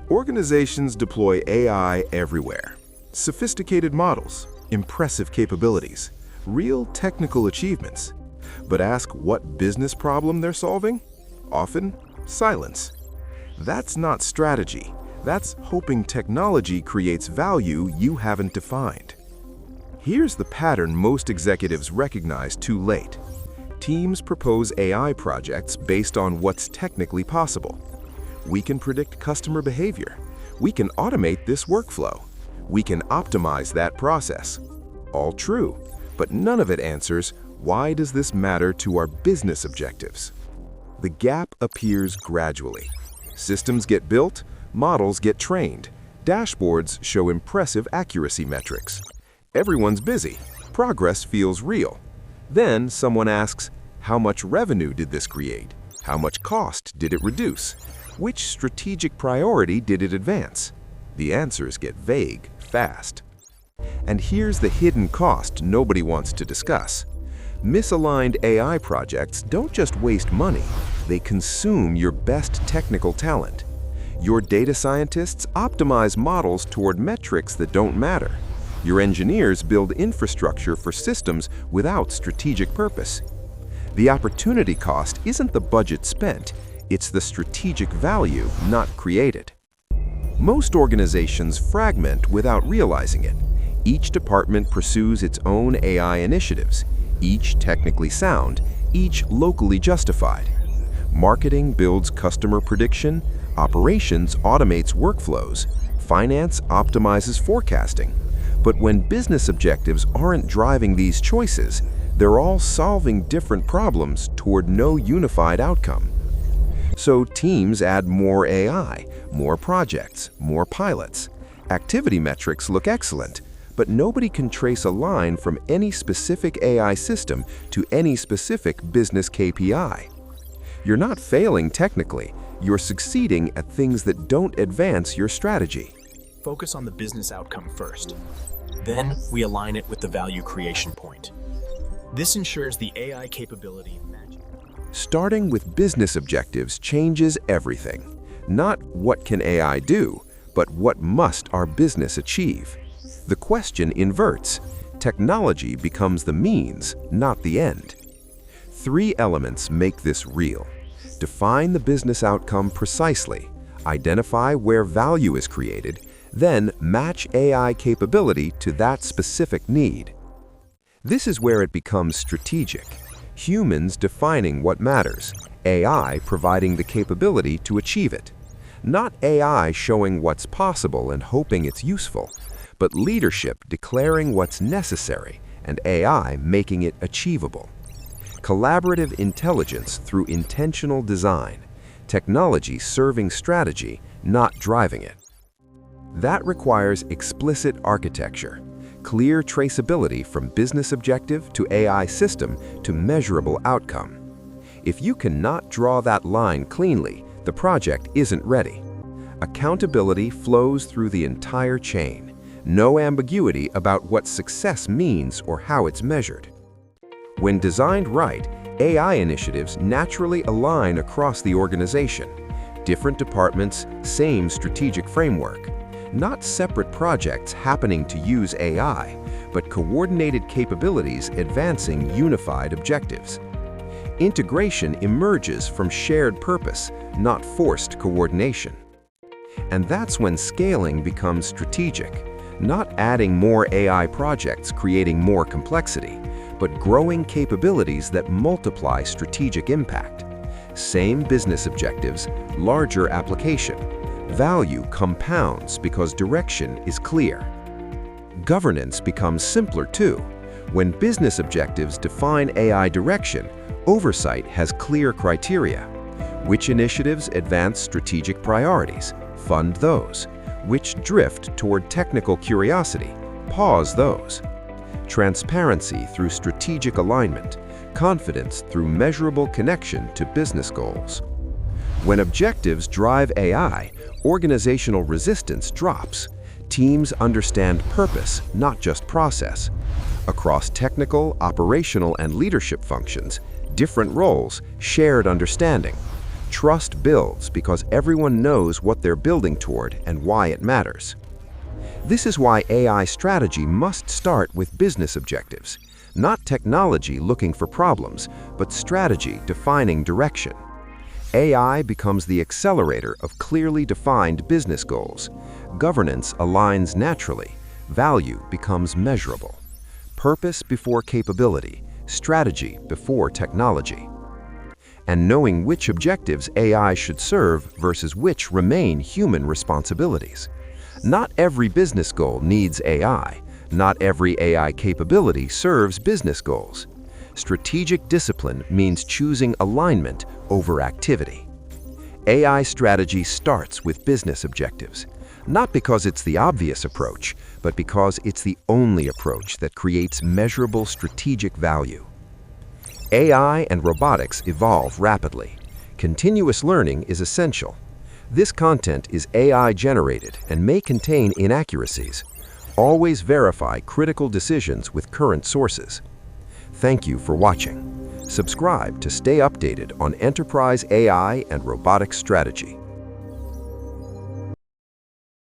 Organizations deploy AI everywhere. Sophisticated models, impressive capabilities, real technical achievements. But ask what business problem they're solving? Often, silence. That's not strategy. That's hoping technology creates value you haven't defined. Here's the pattern most executives recognize too late. Teams propose AI projects based on what's technically possible. We can predict customer behavior. We can automate this workflow. We can optimize that process. All true, but none of it answers, why does this matter to our business objectives? The gap appears gradually. Systems get built, models get trained, dashboards show impressive accuracy metrics. Everyone's busy. Progress feels real. Then someone asks, how much revenue did this create? How much cost did it reduce? Which strategic priority did it advance? The answers get vague fast. And here's the hidden cost nobody wants to discuss. Misaligned AI projects don't just waste money, they consume your best technical talent. Your data scientists optimize models toward metrics that don't matter. Your engineers build infrastructure for systems without strategic purpose. The opportunity cost isn't the budget spent, it's the strategic value not created. Most organizations fragment without realizing it. Each department pursues its own AI initiatives, each technically sound, each locally justified. Marketing builds customer prediction, operations automates workflows, finance optimizes forecasting. But when business objectives aren't driving these choices, they're all solving different problems toward no unified outcome. So teams add more AI, more projects, more pilots. Activity metrics look excellent, but nobody can trace a line from any specific AI system to any specific business KPI. You're not failing technically, you're succeeding at things that don't advance your strategy. Focus on the business outcome first. Then we align it with the value creation point. This ensures the AI capability matches. Starting with business objectives changes everything. Not what can AI do, but what must our business achieve. The question inverts. Technology becomes the means, not the end. 3 elements make this real. Define the business outcome precisely, identify where value is created, then match AI capability to that specific need. This is where it becomes strategic. Humans defining what matters, AI providing the capability to achieve it. Not AI showing what's possible and hoping it's useful, but leadership declaring what's necessary and AI making it achievable. Collaborative intelligence through intentional design, technology serving strategy, not driving it. That requires explicit architecture, clear traceability from business objective to AI system to measurable outcome. If you cannot draw that line cleanly, the project isn't ready. Accountability flows through the entire chain. No ambiguity about what success means or how it's measured. When designed right, AI initiatives naturally align across the organization. Different departments, same strategic framework. Not separate projects happening to use AI, but coordinated capabilities advancing unified objectives. Integration emerges from shared purpose, not forced coordination. And that's when scaling becomes strategic, not adding more AI projects creating more complexity, but growing capabilities that multiply strategic impact. Same business objectives, larger application. Value compounds because direction is clear. Governance becomes simpler too. When business objectives define AI direction, oversight has clear criteria. Which initiatives advance strategic priorities? Fund those. Which drift toward technical curiosity? Pause those. Transparency through strategic alignment. Confidence through measurable connection to business goals. When objectives drive AI, organizational resistance drops. Teams understand purpose, not just process. Across technical, operational, and leadership functions, different roles, shared understanding. Trust builds because everyone knows what they're building toward and why it matters. This is why AI strategy must start with business objectives, not technology looking for problems, but strategy defining direction. AI becomes the accelerator of clearly defined business goals. Governance aligns naturally. Value becomes measurable. Purpose before capability, strategy before technology. And knowing which objectives AI should serve versus which remain human responsibilities. Not every business goal needs AI. Not every AI capability serves business goals. Strategic discipline means choosing alignment over activity. AI strategy starts with business objectives, not because it's the obvious approach, but because it's the only approach that creates measurable strategic value. AI and robotics evolve rapidly. Continuous learning is essential. This content is AI-generated and may contain inaccuracies. Always verify critical decisions with current sources. Thank you for watching. Subscribe to stay updated on enterprise AI and robotics strategy.